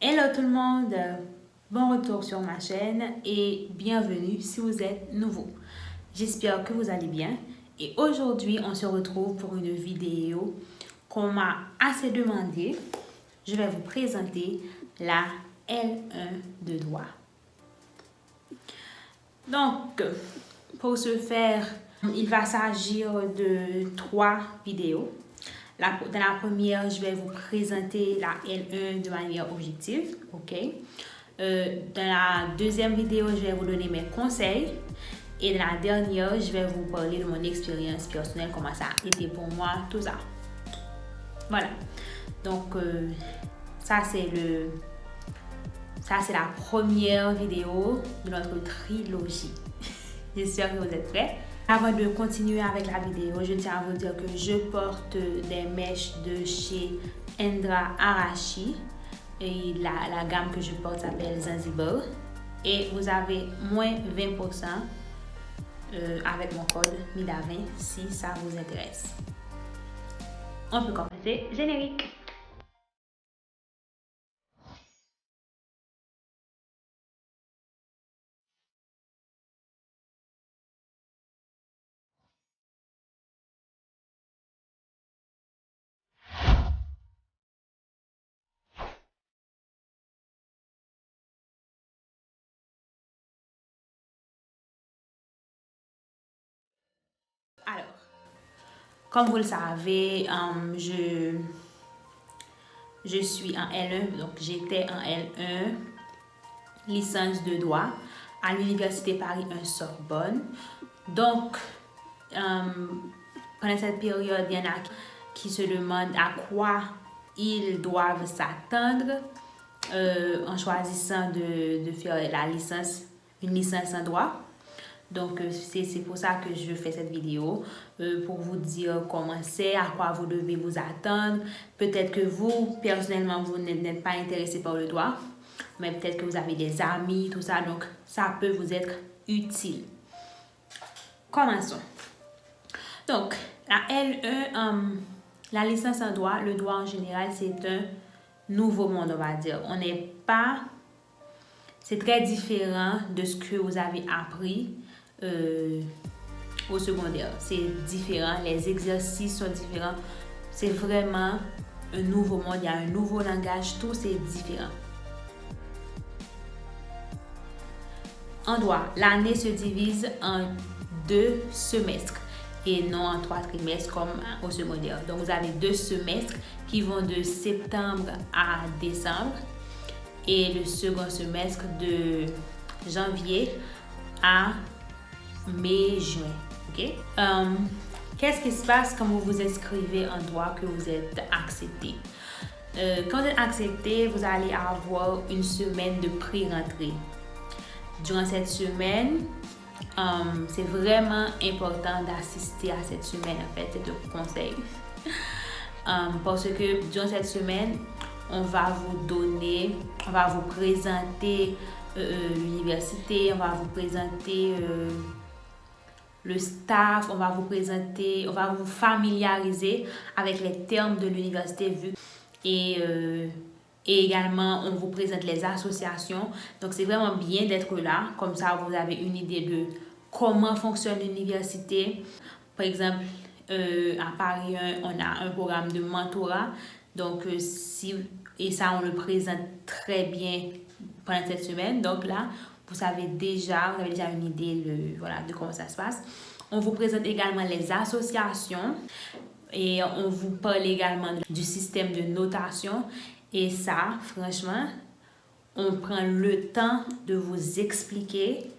Hello tout le monde, bon retour sur ma chaîne et bienvenue si vous êtes nouveau. J'espère que vous allez bien et aujourd'hui on se retrouve pour une vidéo qu'on m'a assez demandé. Je vais vous présenter la L1 de droit. Donc, pour ce faire, il va s'agir de 3 vidéos. Dans la première, je vais vous présenter la L1 de manière objective, ok? Dans la deuxième vidéo, je vais vous donner mes conseils. Et dans la dernière, je vais vous parler de mon expérience personnelle, comment ça a été pour moi, tout ça. Voilà. Donc, ça c'est la première vidéo de notre trilogie. J'espère que vous êtes prêts. Avant de continuer avec la vidéo, je tiens à vous dire que je porte des mèches de chez Endra Arashi. Et la gamme que je porte s'appelle Zanzibar. Et vous avez moins 20% avec mon code MIDA20 si ça vous intéresse. On peut commencer. Générique. Alors, comme vous le savez, je suis en L1, donc j'étais en L1, licence de droit à l'Université Paris 1 Sorbonne. Donc, pendant cette période, il y en a qui se demandent à quoi ils doivent s'attendre en choisissant de faire une licence en droit. Donc, c'est pour ça que je fais cette vidéo, pour vous dire comment c'est, à quoi vous devez vous attendre. Peut-être que vous, personnellement, vous n'êtes pas intéressé par le droit, mais peut-être que vous avez des amis, tout ça, donc ça peut vous être utile. Commençons. Donc, la L1, la licence en droit, le droit en général, c'est un nouveau monde, on va dire. C'est très différent de ce que vous avez appris au secondaire. C'est différent, les exercices sont différents. C'est vraiment un nouveau monde, il y a un nouveau langage, tout c'est différent. En droit, l'année se divise en 2 semestres et non en 3 trimestres comme au secondaire. Donc vous avez 2 semestres qui vont de septembre à décembre et le second semestre de janvier à mai-juin. Okay? Qu'est-ce qui se passe quand vous vous inscrivez en droit que vous êtes accepté? Quand vous êtes accepté, vous allez avoir une semaine de pré-rentrée. Durant cette semaine, c'est vraiment important d'assister à cette semaine. En fait, c'est un conseil. Parce que durant cette semaine, on va vous présenter l'université, on va vous présenter le staff, on va vous familiariser avec les termes de l'université et également on vous présente les associations. Donc c'est vraiment bien d'être là, comme ça vous avez une idée de comment fonctionne l'université. Par exemple, à Paris 1, on a un programme de mentorat. Donc et ça on le présente très bien pendant cette semaine. Donc là, vous avez déjà une idée de comment ça se passe. On vous présente également les associations et on vous parle également du système de notation. Et ça, franchement, on prend le temps de vous expliquer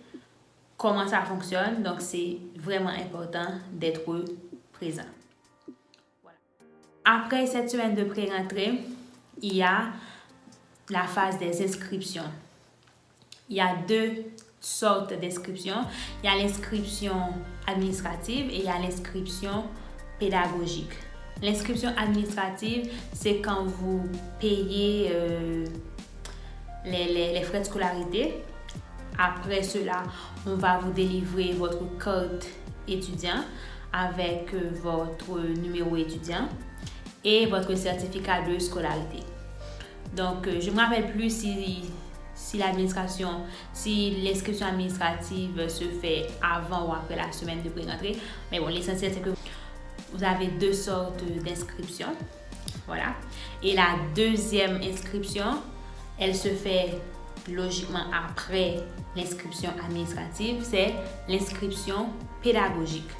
comment ça fonctionne. Donc, c'est vraiment important d'être présent. Voilà. Après cette semaine de pré-rentrée, il y a la phase des inscriptions. Il y a 2 sortes d'inscriptions. Il y a l'inscription administrative et il y a l'inscription pédagogique. L'inscription administrative, c'est quand vous payez les frais de scolarité. Après cela, on va vous délivrer votre carte étudiant avec votre numéro étudiant et votre certificat de scolarité. Donc, je ne me rappelle plus si l'inscription administrative se fait avant ou après la semaine de pré-rentrée. Mais bon, l'essentiel, c'est que vous avez 2 sortes d'inscriptions. Voilà. Et la deuxième inscription, elle se fait logiquement après l'inscription administrative, c'est l'inscription pédagogique.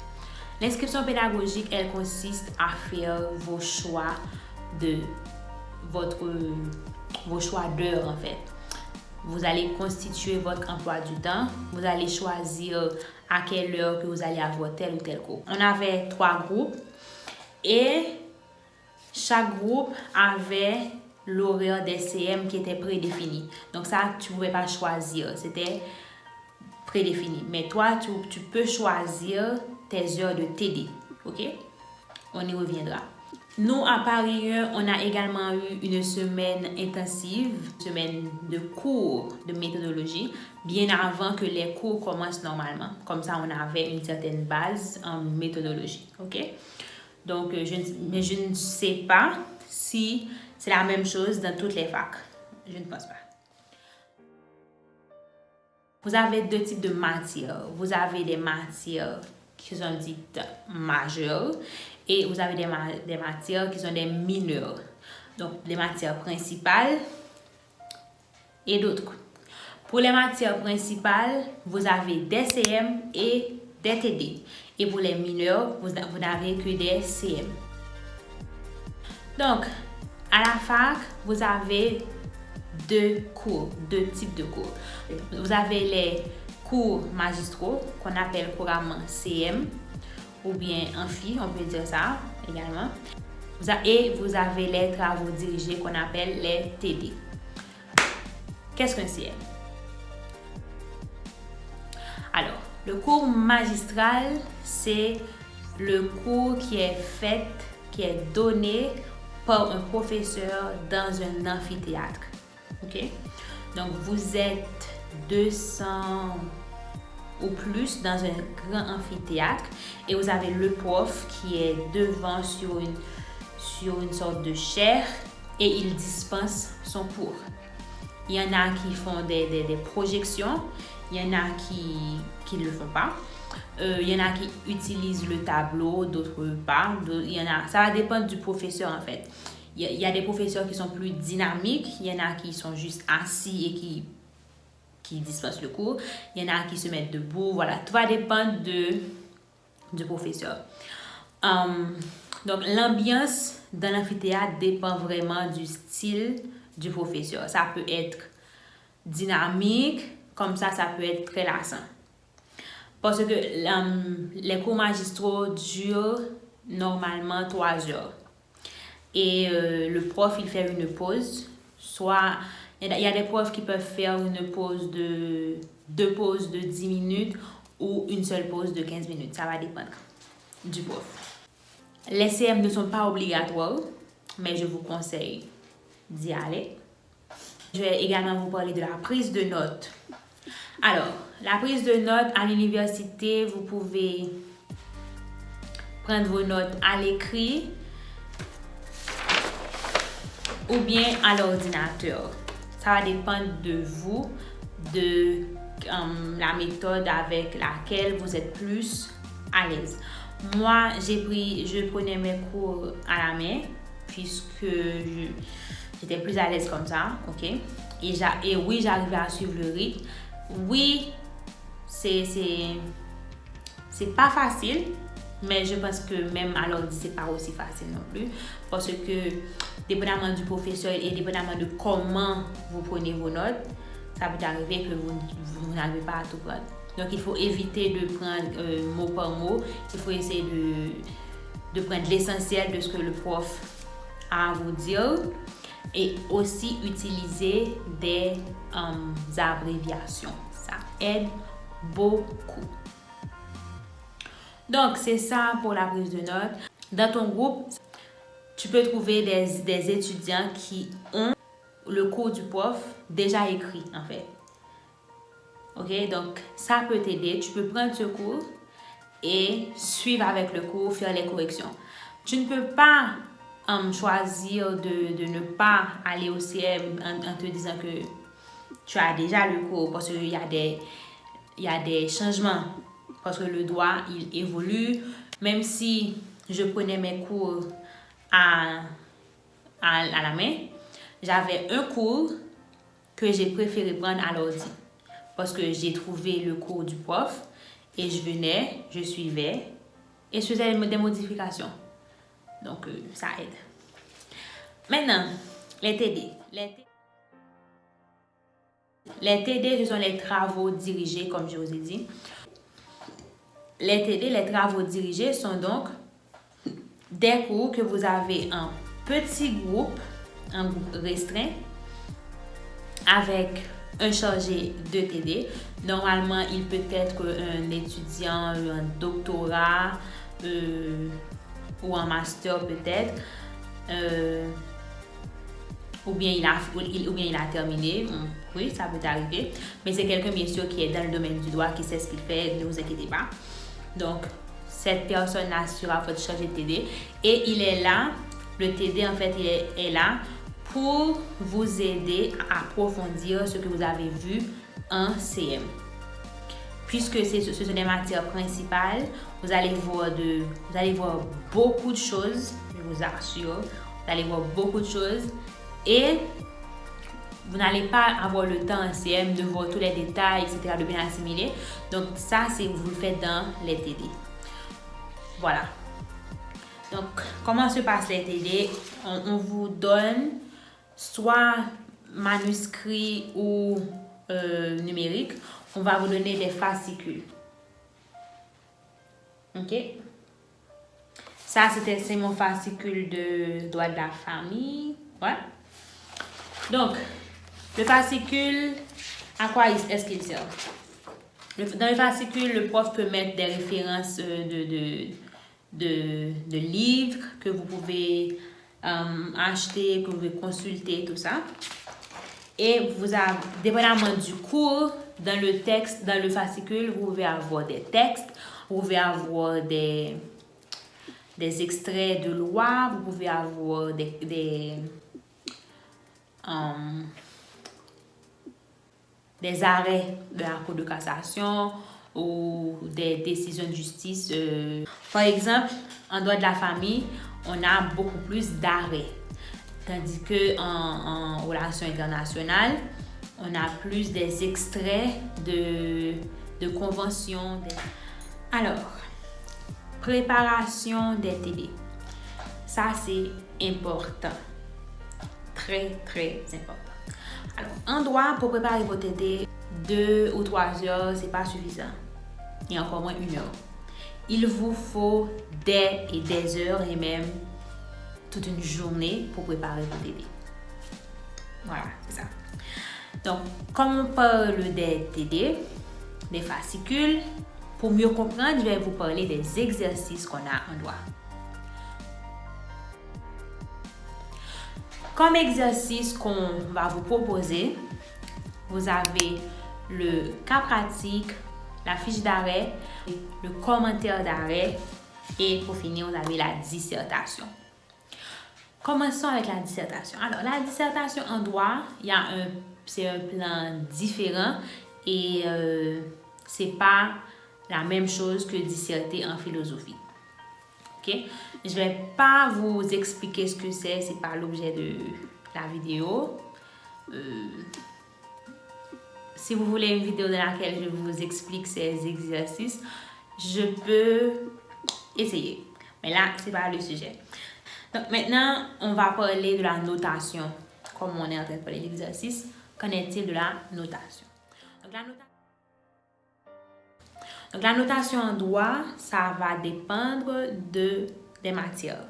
L'inscription pédagogique, elle consiste à faire vos choix d'heures en fait. Vous allez constituer votre emploi du temps. Vous allez choisir à quelle heure que vous allez avoir tel ou tel cours. On avait 3 groupes et chaque groupe avait l'horaire des CM qui était prédéfini. Donc ça, tu ne pouvais pas choisir. C'était prédéfini. Mais toi, tu peux choisir tes heures de TD. OK? On y reviendra. Nous, à Paris 1, on a également eu une semaine intensive, une semaine de cours de méthodologie, bien avant que les cours commencent normalement. Comme ça, on avait une certaine base en méthodologie. OK? Donc, je ne sais pas si c'est la même chose dans toutes les facs. Je ne pense pas. Vous avez 2 types de matières. Vous avez des matières qui sont dites majeures et vous avez des matières qui sont des mineures. Donc, les matières principales et d'autres. Pour les matières principales, vous avez des CM et des TD. Et pour les mineurs, vous n'avez que des CM. Donc, à la fac, vous avez 2 types de cours. Vous avez les cours magistraux qu'on appelle couramment CM ou bien amphi, on peut dire ça également. Et vous avez les travaux dirigés qu'on appelle les TD. Qu'est-ce qu'un CM? Alors, le cours magistral, c'est le cours qui est donné par un professeur dans un amphithéâtre. OK? Donc, vous êtes 200 ou plus dans un grand amphithéâtre et vous avez le prof qui est devant sur une sorte de chaire et il dispense son cours. Il y en a qui font des projections, il y en a qui ne le font pas. Il y en a qui utilisent le tableau, d'autres pas. Ça va dépendre du professeur en fait. Il y a des professeurs qui sont plus dynamiques, il y en a qui sont juste assis et qui dispensent le cours. Il y en a qui se mettent debout, voilà. Tout va dépendre du professeur. Donc, l'ambiance dans l'amphithéâtre dépend vraiment du style du professeur. Ça peut être dynamique, comme ça peut être très lassant. Parce que les cours magistraux durent normalement 3 heures. Et le prof, il fait une pause. Soit, il y a des profs qui peuvent faire deux pauses de 10 minutes ou une seule pause de 15 minutes. Ça va dépendre du prof. Les CM ne sont pas obligatoires, mais je vous conseille d'y aller. Je vais également vous parler de la prise de notes. Alors, la prise de notes à l'université, vous pouvez prendre vos notes à l'écrit ou bien à l'ordinateur. Ça va dépendre de vous, de la méthode avec laquelle vous êtes plus à l'aise. Moi, je prenais mes cours à la main puisque j'étais plus à l'aise comme ça, ok? Et oui, j'arrivais à suivre le rythme. Oui, c'est pas facile, mais je pense que même à l'ordi, c'est pas aussi facile non plus. Parce que, dépendamment du professeur et dépendamment de comment vous prenez vos notes, ça peut arriver que vous n'arrivez pas à tout prendre. Donc, il faut éviter de prendre mot par mot. Il faut essayer de prendre l'essentiel de ce que le prof a à vous dire. Et aussi utiliser des abréviations. Ça aide beaucoup. Donc, c'est ça pour la prise de notes. Dans ton groupe, tu peux trouver des étudiants qui ont le cours du prof déjà écrit, en fait. OK? Donc, ça peut t'aider. Tu peux prendre ce cours et suivre avec le cours, faire les corrections. Tu ne peux pas choisir de ne pas aller au CM en te disant que tu as déjà le cours parce qu'il y a des changements, parce que le doigt, il évolue. Même si je prenais mes cours à la main, j'avais un cours que j'ai préféré prendre à l'ordi parce que j'ai trouvé le cours du prof et je venais, je suivais et je faisais des modifications. Donc, ça aide. Maintenant, les TD. Les TD, ce sont les travaux dirigés, comme je vous ai dit. Les TD, les travaux dirigés, sont donc des cours que vous avez en petit groupe, un groupe restreint, avec un chargé de TD. Normalement, il peut être un étudiant, un doctorat ou un master peut-être. Ou bien il a terminé. Oui, ça peut arriver. Mais c'est quelqu'un, bien sûr, qui est dans le domaine du droit, qui sait ce qu'il fait. Ne vous inquiétez pas. Donc, cette personne-là sera votre chargé de TD. Et il est là, le TD, en fait, il est là pour vous aider à approfondir ce que vous avez vu en CM. Puisque ce sont des matières principales, vous allez voir beaucoup de choses, je vous assure. Vous allez voir beaucoup de choses et vous n'allez pas avoir le temps en CM de voir tous les détails, etc., de bien assimiler. Donc ça, vous le faites dans les TD. Voilà. Donc, comment se passent les TD? On vous donne soit manuscrit ou numérique. On va vous donner des fascicules. Ok? Ça, c'est mon fascicule de droit de la famille. Ouais. Donc, le fascicule, à quoi est-ce qu'il sert? Dans le fascicule, le prof peut mettre des références de livres que vous pouvez acheter, que vous pouvez consulter, tout ça. Et vous avez, dépendamment du cours, dans le texte, dans le fascicule, vous pouvez avoir des textes, vous pouvez avoir des extraits de loi, vous pouvez avoir des arrêts de la Cour de cassation ou des décisions de justice. Par exemple, en droit de la famille, on a beaucoup plus d'arrêts. Tandis qu'en relations internationales, on a plus des extraits de conventions. Alors, préparation des TD. Ça, c'est important. Très, très important. Alors, en droit, pour préparer vos TD, 2 ou 3 heures, c'est pas suffisant. Et encore moins 1 heure. Il vous faut des et des heures et même toute une journée pour préparer vos TD. Voilà, c'est ça. Donc, comme on parle des TD, des fascicules, pour mieux comprendre, je vais vous parler des exercices qu'on a en droit. Comme exercice qu'on va vous proposer, vous avez le cas pratique, la fiche d'arrêt, le commentaire d'arrêt et pour finir, vous avez la dissertation. Commençons avec la dissertation. Alors, la dissertation en droit, c'est un plan différent et c'est pas la même chose que disserter en philosophie. Ok? Je vais pas vous expliquer ce que c'est pas l'objet de la vidéo. Si vous voulez une vidéo dans laquelle je vous explique ces exercices, je peux essayer. Mais là, c'est pas le sujet. Donc maintenant, on va parler de la notation. Comme on est en train de parler de l'exercice, qu'en est-il de la notation? Donc la notation en droit, ça va dépendre des matières.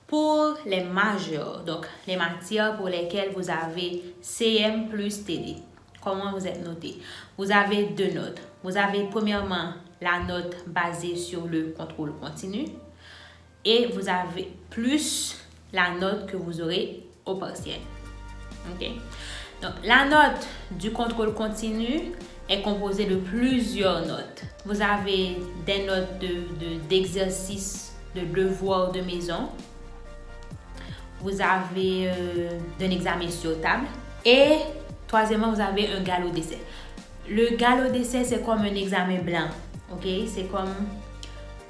Pour les majeurs, donc les matières pour lesquelles vous avez CM plus TD, comment vous êtes noté? Vous avez 2 notes. Vous avez premièrement la note basée sur le contrôle continu et vous avez plus la note que vous aurez au partiel. Ok? Donc la note du contrôle continu est composée de plusieurs notes. Vous avez des notes d'exercice, de devoir de maison. vous avez un examen sur table. Et troisièmement, vous avez un galop d'essai. Le galop d'essai, c'est comme un examen blanc. Ok? C'est comme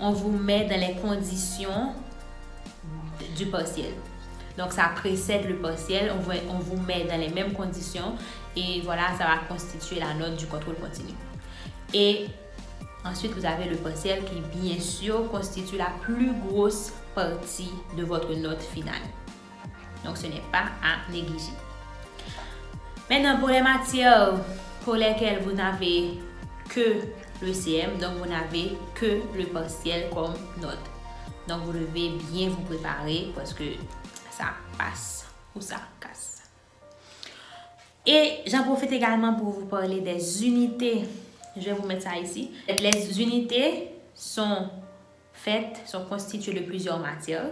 on vous met dans les conditions du partiel. Donc, ça précède le partiel. On vous met dans les mêmes conditions. Et voilà, ça va constituer la note du contrôle continu. Et ensuite, vous avez le partiel qui, bien sûr, constitue la plus grosse partie de votre note finale. Donc, ce n'est pas à négliger. Maintenant, pour les matières pour lesquelles vous n'avez que le CM, donc vous n'avez que le partiel comme note. Donc, vous devez bien vous préparer parce que ça passe ou ça casse. Et j'en profite également pour vous parler des unités. Je vais vous mettre ça ici. Les unités sont constituées de plusieurs matières.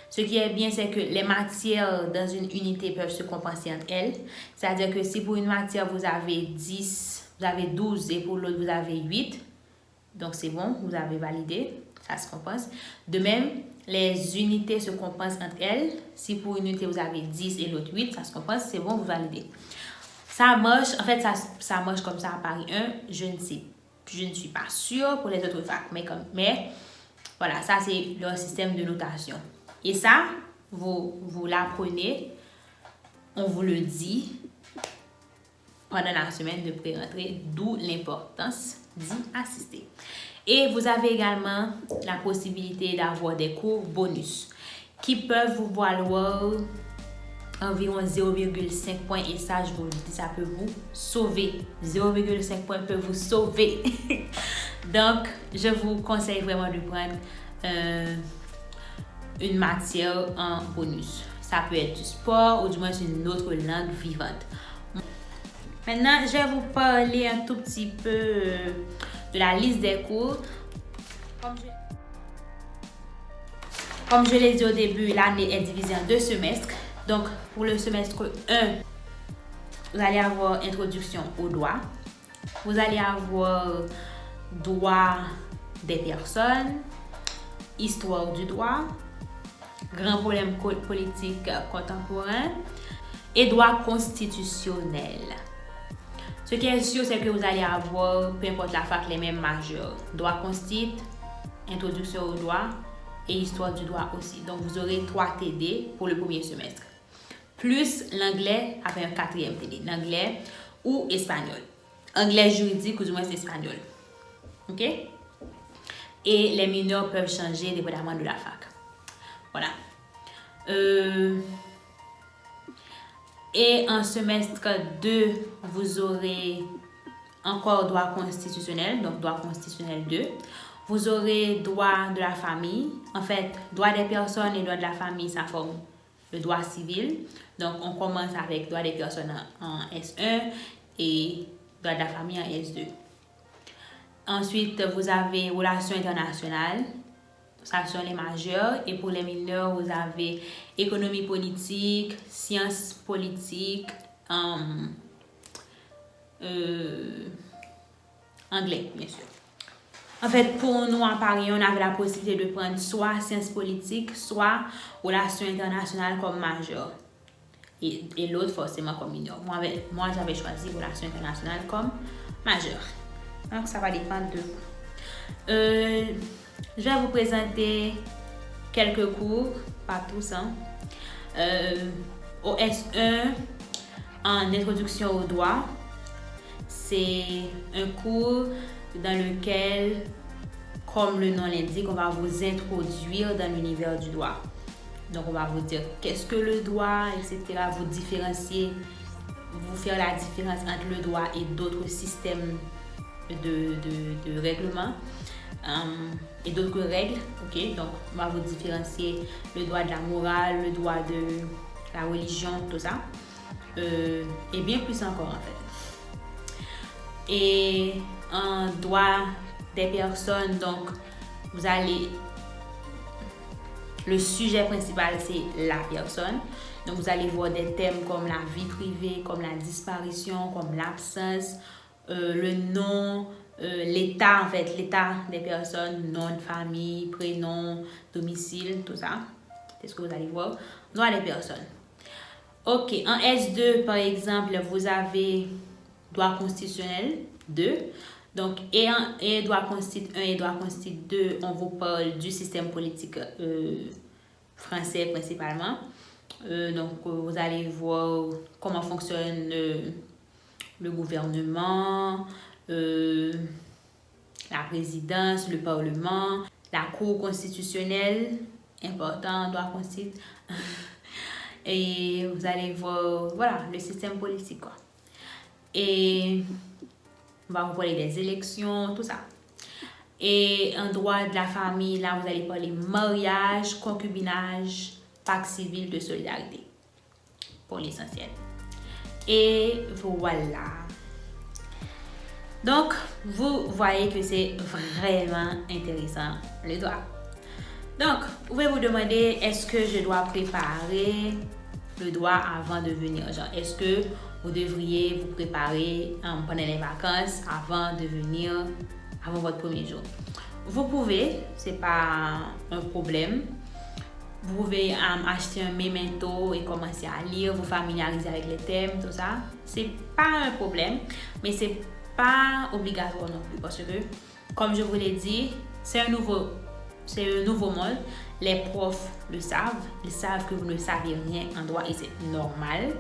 Ce qui est bien, c'est que les matières dans une unité peuvent se compenser entre elles. C'est-à-dire que si pour une matière, vous avez 12 et pour l'autre, vous avez 8. Donc, c'est bon, vous avez validé. Ça se compense. De même, les unités se compensent entre elles. Si pour une unité, vous avez 10 et l'autre 8, ça se compense. C'est bon, vous validez. Ça marche, en fait, ça marche comme ça à Paris 1. Je ne suis pas sûre pour les autres facs. Mais voilà, ça, c'est leur système de notation. Et ça, vous l'apprenez, on vous le dit pendant la semaine de pré-rentrée, d'où l'importance d'y assister. Et vous avez également la possibilité d'avoir des cours bonus qui peuvent vous valoir environ 0,5 points. Et ça, je vous le dis, ça peut vous sauver. 0,5 points peut vous sauver. Donc, je vous conseille vraiment de prendre une matière en bonus. Ça peut être du sport ou du moins une autre langue vivante. Maintenant, je vais vous parler un tout petit peu de la liste des cours. Comme je l'ai dit au début, l'année est divisée en 2 semestres. Donc, pour le semestre 1, vous allez avoir introduction au droit. Vous allez avoir droit des personnes, histoire du droit, grands problèmes politiques contemporains et droit constitutionnel. Ce qui est sûr, c'est que vous allez avoir, peu importe la fac, les mêmes majeurs. Droit constit, introduction au droit et histoire du droit aussi. Donc, vous aurez 3 TD pour le premier semestre. Plus l'anglais avec un 4e TD. L'anglais ou espagnol. Anglais juridique ou du moins espagnol. OK? Et les mineurs peuvent changer dépendamment de la fac. Voilà. Et en semestre 2, vous aurez encore droit constitutionnel, donc droit constitutionnel 2. Vous aurez droit de la famille. En fait, droit des personnes et droit de la famille, ça forme le droit civil. Donc, on commence avec droit des personnes en S1 et droit de la famille en S2. Ensuite, vous avez relations internationales. Ça sont les majeurs. Et pour les mineurs, vous avez économie politique, sciences politiques, anglais, bien sûr. En fait, pour nous à Paris, on avait la possibilité de prendre soit sciences politiques, soit relations internationales comme majeur. Et l'autre, forcément, comme mineur. Moi, j'avais choisi relations internationales comme majeur. Donc, ça va dépendre de vous. Je vais vous présenter quelques cours, pas tous. Au S1, en introduction au droit, c'est un cours dans lequel, comme le nom l'indique, on va vous introduire dans l'univers du droit. Donc, on va vous dire qu'est-ce que le droit, etc. Vous différencier, vous faire la différence entre le droit et d'autres systèmes de règlement et d'autres règles. Ok, donc on va vous différencier le droit de la morale, le droit de la religion, tout ça, et bien plus encore en fait. Et en droit des personnes, donc vous allez, le sujet principal c'est la personne. Donc vous allez voir des thèmes comme la vie privée, comme la disparition, comme l'absence, le nom, l'état, en fait, l'état des personnes, nom de famille, prénom, domicile, tout ça. C'est ce que vous allez voir. droits des personnes. Ok, en S2, par exemple, vous avez droit constitutionnel 2. Donc, et droit constitue 1 et droit constitue 2, on vous parle du système politique français principalement. Donc, vous allez voir comment fonctionne le gouvernement, la présidence, le parlement, la cour constitutionnelle, important, droit constitue. Et vous allez voir, voilà, le système politique, quoi. Et on va vous parler des élections, tout ça. Et en droit de la famille, là, vous allez parler mariage, concubinage, pacte civil de solidarité, pour l'essentiel. Et voilà. Donc, vous voyez que c'est vraiment intéressant, le droit. Donc, vous pouvez vous demander, est-ce que je dois préparer le droit avant de venir? Genre, est-ce que vous devriez vous préparer pendant les vacances avant de venir, avant votre premier jour? Vous pouvez, c'est pas un problème. Vous pouvez acheter un memento et commencer à lire, vous familiariser avec les thèmes, tout ça. C'est pas un problème, mais c'est pas obligatoire non plus parce que, comme je vous l'ai dit, c'est un nouveau monde. Les profs le savent. Ils savent que vous ne savez rien en droit et c'est normal.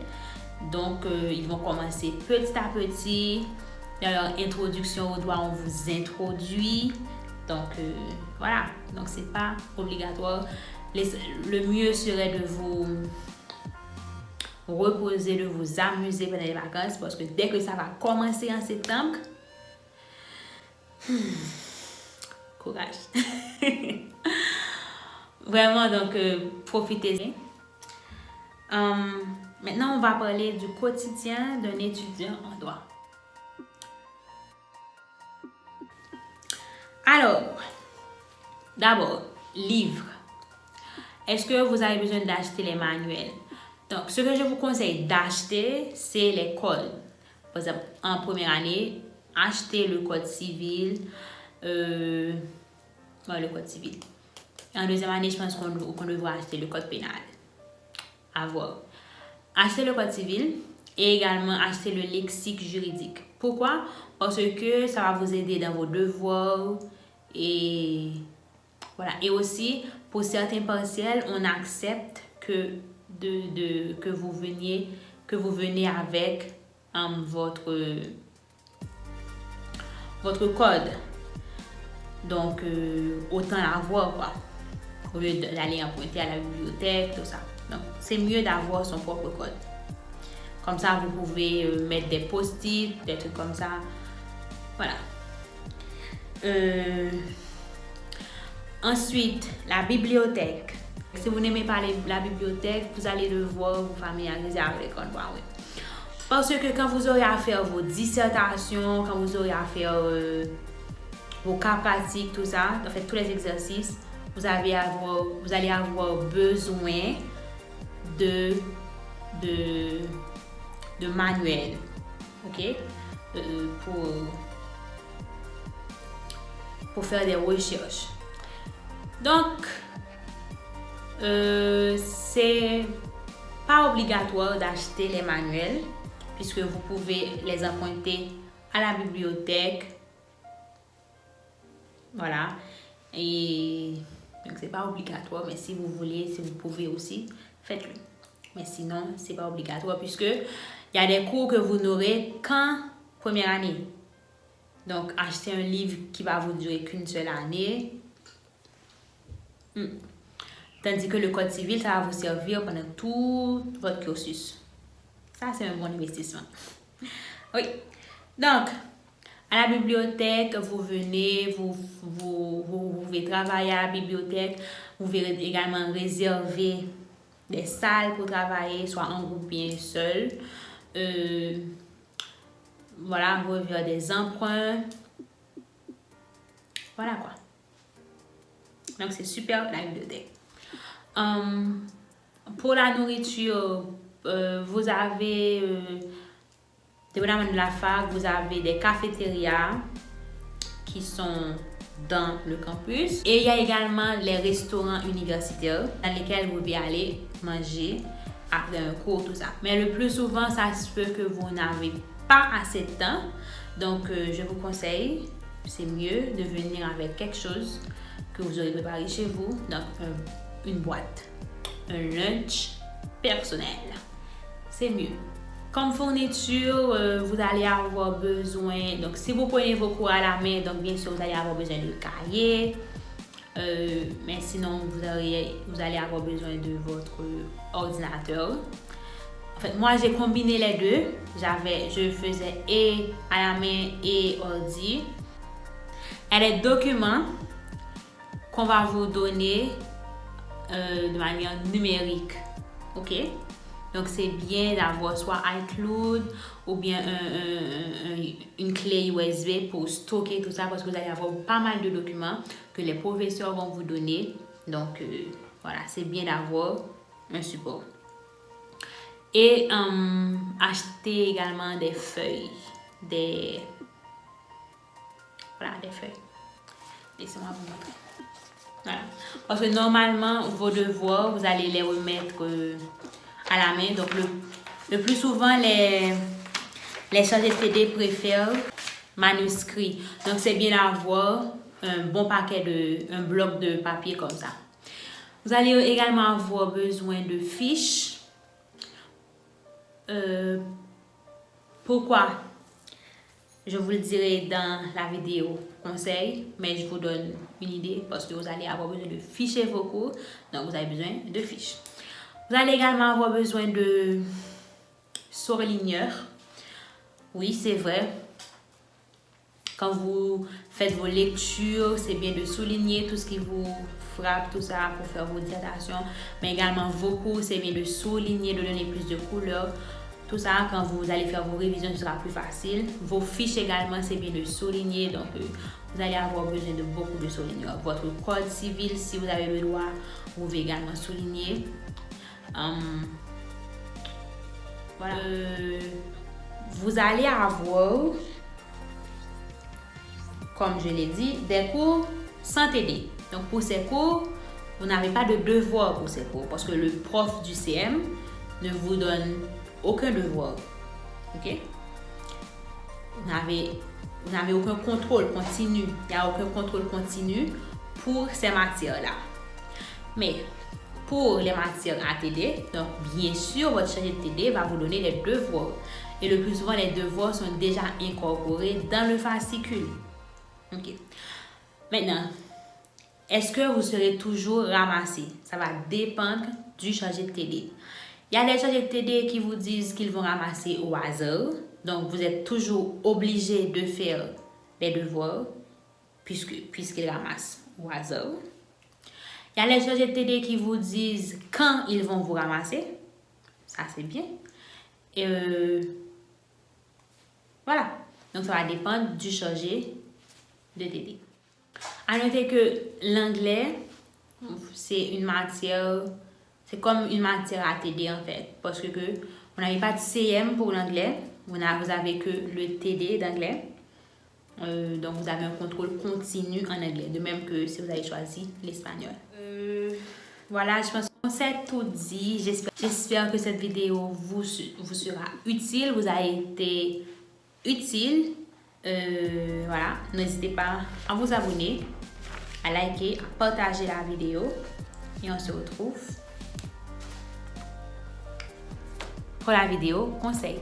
Donc, ils vont commencer petit à petit. Dans leur introduction au droit, on vous introduit. Donc, voilà. Donc, c'est pas obligatoire. Le mieux serait de vous reposer, de vous amuser pendant les vacances parce que dès que ça va commencer en septembre, courage. Vraiment, donc, profitez-en. Maintenant, on va parler du quotidien d'un étudiant en droit. Alors, d'abord, livres. Est-ce que vous avez besoin d'acheter les manuels? Donc, ce que je vous conseille d'acheter, c'est les codes. Par exemple, en première année, achetez le code civil. Le code civil. En deuxième année, je pense qu'on devra acheter le code pénal. À voir. Achetez le code civil et également acheter le lexique juridique. Pourquoi? Parce que ça va vous aider dans vos devoirs et voilà. Et aussi, pour certains partiels, on accepte que vous venez avec votre code. Donc, autant l'avoir, quoi. Au lieu d'aller emprunter à la bibliothèque, tout ça. Donc, c'est mieux d'avoir son propre code. Comme ça, vous pouvez mettre des post-it, des trucs comme ça. Voilà. Ensuite, la bibliothèque. Si vous n'aimez pas la bibliothèque, vous allez devoir vous familiariser avec le droit. Oui. Parce que quand vous aurez à faire vos dissertations, quand vous aurez à faire vos cas pratiques, tout ça, en fait, tous les exercices, vous allez avoir besoin de manuels, ok, pour faire des recherches. Donc, c'est pas obligatoire d'acheter les manuels puisque vous pouvez les emprunter à la bibliothèque. Voilà. Et donc, c'est pas obligatoire, mais si vous voulez, si vous pouvez aussi, faites-le. Mais sinon, c'est pas obligatoire puisque il y a des cours que vous n'aurez qu'en première année. Donc, acheter un livre qui va vous durer qu'une seule année. Tandis que le code civil, ça va vous servir pendant tout votre cursus. Ça, c'est un bon investissement. Oui. Donc, à la bibliothèque, vous venez, vous pouvez travailler à la bibliothèque. Vous verrez également réserver des salles pour travailler, soit en groupe bien seul. Voilà, refaire des emprunts. Voilà quoi. Donc, c'est super la bibliothèque. Pour la nourriture, vous avez, dépendamment de la fac, vous avez des cafétérias qui sont dans le campus. Et il y a également les restaurants universitaires dans lesquels vous pouvez aller manger après un cours, tout ça. Mais le plus souvent, ça se peut que vous n'avez pas assez de temps. Donc, je vous conseille, c'est mieux de venir avec quelque chose que vous aurez préparé chez vous. Donc, une boîte, un lunch personnel. C'est mieux. Comme fourniture, vous allez avoir besoin, donc si vous prenez vos cours à la main, donc bien sûr vous allez avoir besoin de cahiers, mais sinon vous allez avoir besoin de votre ordinateur. En fait, moi j'ai combiné les deux, je faisais et à la main et ordi. Et les documents qu'on va vous donner de manière numérique, ok? Donc, c'est bien d'avoir soit iCloud ou bien une clé USB pour stocker tout ça parce que vous allez avoir pas mal de documents que les professeurs vont vous donner. Donc, voilà, c'est bien d'avoir un support. Et acheter également des feuilles. Voilà, des feuilles. Laissez-moi vous montrer. Voilà. Parce que normalement, vos devoirs, vous allez les remettre à la main. Donc, le plus souvent, les chargés de TD préfèrent manuscrit. Donc, c'est bien d'avoir un bon paquet un bloc de papier comme ça. Vous allez également avoir besoin de fiches. Pourquoi? Je vous le dirai dans la vidéo conseil, mais je vous donne une idée parce que vous allez avoir besoin de ficher vos cours. Donc, vous avez besoin de fiches. Vous allez également avoir besoin de surligneurs. Oui, c'est vrai. Quand vous faites vos lectures, c'est bien de souligner tout ce qui vous frappe, tout ça, pour faire vos dissertations. Mais également vos cours, c'est bien de souligner, de donner plus de couleurs. Tout ça, quand vous allez faire vos révisions, ce sera plus facile. Vos fiches également, c'est bien de souligner. Donc, vous allez avoir besoin de beaucoup de souligneurs. Votre code civil, si vous avez le droit, vous pouvez également souligner. Voilà. Vous allez avoir, comme je l'ai dit, des cours sans TD. Donc pour ces cours, vous n'avez pas de devoir pour ces cours parce que le prof du CM ne vous donne aucun devoir. Ok? Vous n'avez aucun contrôle continu. Il n'y a aucun contrôle continu pour ces matières-là. Mais pour les matières à TD, donc bien sûr, votre chargé de TD va vous donner les devoirs. Et le plus souvent, les devoirs sont déjà incorporés dans le fascicule. Ok. Maintenant, est-ce que vous serez toujours ramassé? Ça va dépendre du chargé de TD. Il y a des chargés de TD qui vous disent qu'ils vont ramasser au hasard. Donc, vous êtes toujours obligé de faire les devoirs puisqu'ils ramassent au hasard. Il y a les chargés de TD qui vous disent quand ils vont vous ramasser. Ça, c'est bien. Et voilà. Donc, ça va dépendre du chargé de TD. À noter que l'anglais, c'est une matière, c'est comme une matière à TD en fait. Parce que vous n'avez pas de CM pour l'anglais. Vous n'avez que le TD d'anglais. Donc, vous avez un contrôle continu en anglais. De même que si vous avez choisi l'espagnol. Voilà, je pense qu'on s'est tout dit. J'espère que cette vidéo vous sera utile. Vous a été utile. Voilà, n'hésitez pas à vous abonner, à liker, à partager la vidéo. Et on se retrouve pour la vidéo conseil.